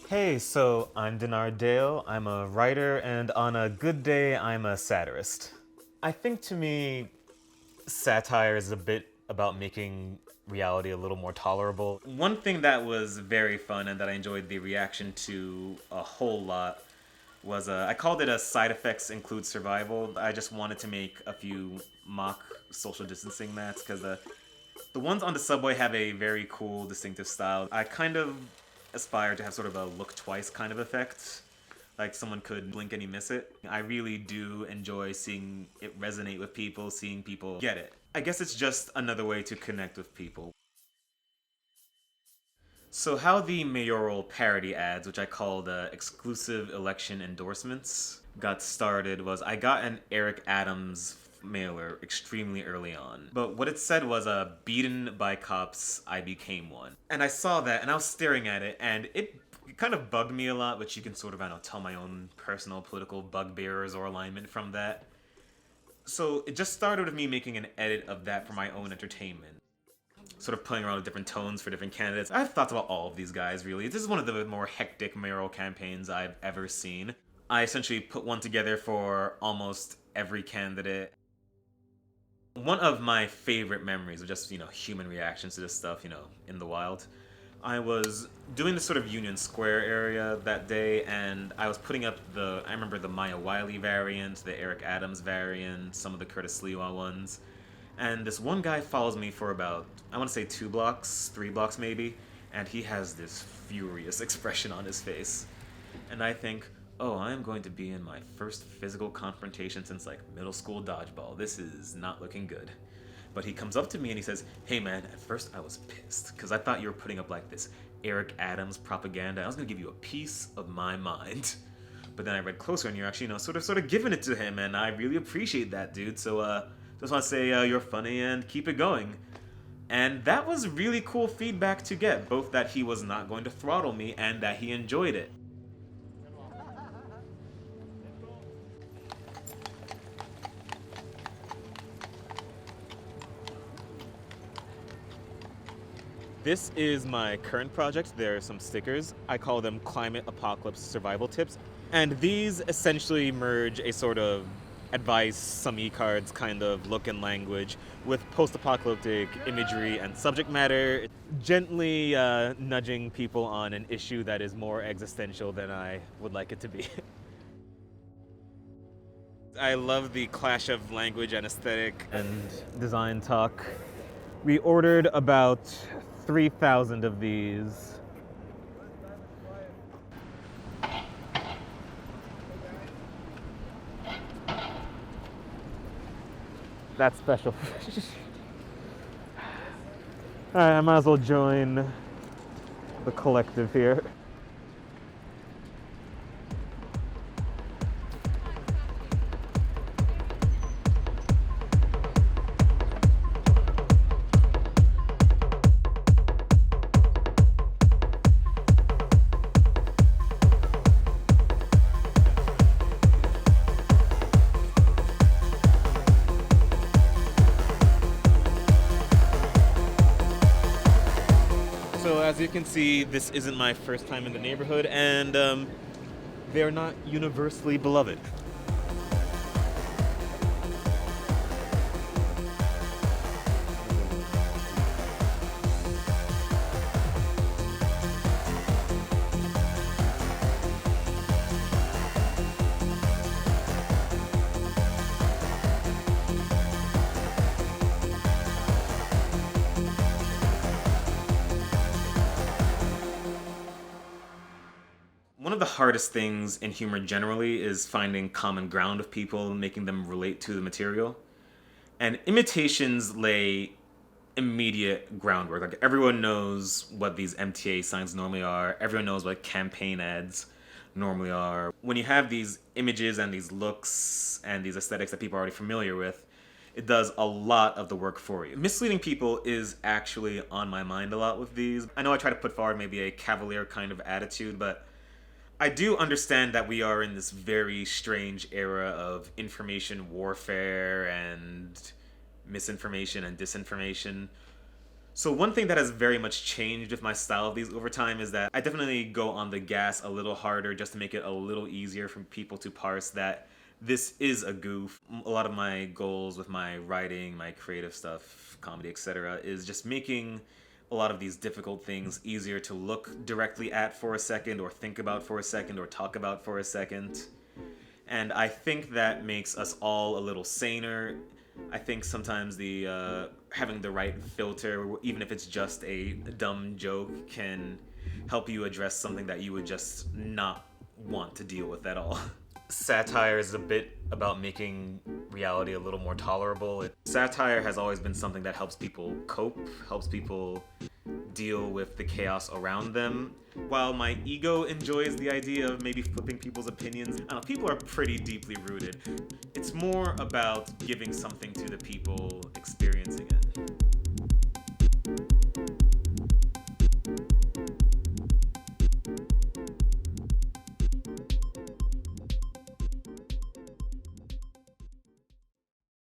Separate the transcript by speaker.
Speaker 1: Hey, so I'm Dennard Dayle. I'm a writer, and on a good day, I'm a satirist. I think to me, satire is a bit about making reality a little more tolerable. One thing that was very fun and that I enjoyed the reaction to a whole lot was I called it a side effects include survival. I just wanted to make a few mock social distancing mats because the ones on the subway have a very cool, distinctive style. I kind of aspire to have sort of a look twice kind of effect. Like someone could blink and you miss it. I really do enjoy seeing it resonate with people, seeing people get it. I guess it's just another way to connect with people. So, how the mayoral parody ads, which I called exclusive election endorsements, got started was I got an Eric Adams mailer extremely early on. But what it said was, beaten by cops, I became one. And I saw that and I was staring at it, and it kind of bugged me a lot, which you can sort of, I don't know, tell my own personal political bugbears or alignment from that. So it just started with me making an edit of that for my own entertainment, sort of playing around with different tones for different candidates. I have thoughts about all of these guys, really. This is one of the more hectic mayoral campaigns I've ever seen. I essentially put one together for almost every candidate. One of my favorite memories of just, human reactions to this stuff, in the wild. I was doing this sort of Union Square area that day, and I was putting up I remember the Maya Wiley variant, the Eric Adams variant, some of the Curtis Lewa ones. And this one guy follows me for about, I want to say 2 blocks, 3 blocks maybe, and he has this furious expression on his face. And I think, oh, I'm going to be in my first physical confrontation since like middle school dodgeball. This is not looking good. But he comes up to me and he says, hey man, at first I was pissed because I thought you were putting up like this Eric Adams propaganda. I was going to give you a piece of my mind. But then I read closer and you're actually, sort of giving it to him, and I really appreciate that, dude. So, just want to say you're funny and keep it going. And that was really cool feedback to get, both that he was not going to throttle me and that he enjoyed it. This is my current project. There are some stickers. I call them Climate Apocalypse Survival Tips. And these essentially merge a sort of advice, some e-cards kind of look and language with post-apocalyptic imagery and subject matter, gently nudging people on an issue that is more existential than I would like it to be. I love the clash of language and aesthetic and design talk. We ordered about 3,000 of these. That's special. Alright, I might as well join the collective here. So as you can see, this isn't my first time in the neighborhood, and they're not universally beloved. One of the hardest things in humor generally is finding common ground with people, making them relate to the material. And imitations lay immediate groundwork. Like everyone knows what these MTA signs normally are. Everyone knows what campaign ads normally are. When you have these images and these looks and these aesthetics that people are already familiar with, it does a lot of the work for you. Misleading people is actually on my mind a lot with these. I know I try to put forward maybe a cavalier kind of attitude, but I do understand that we are in this very strange era of information warfare and misinformation and disinformation. So one thing that has very much changed with my style of these over time is that I definitely go on the gas a little harder just to make it a little easier for people to parse that this is a goof. A lot of my goals with my writing, my creative stuff, comedy, etc., is just making a lot of these difficult things easier to look directly at for a second, or think about for a second, or talk about for a second. And I think that makes us all a little saner. I think sometimes the having the right filter, even if it's just a dumb joke, can help you address something that you would just not want to deal with at all. Satire is a bit about making reality a little more tolerable. Satire has always been something that helps people cope, helps people deal with the chaos around them. While my ego enjoys the idea of maybe flipping people's opinions, I don't know, people are pretty deeply rooted. It's more about giving something to the people experiencing it.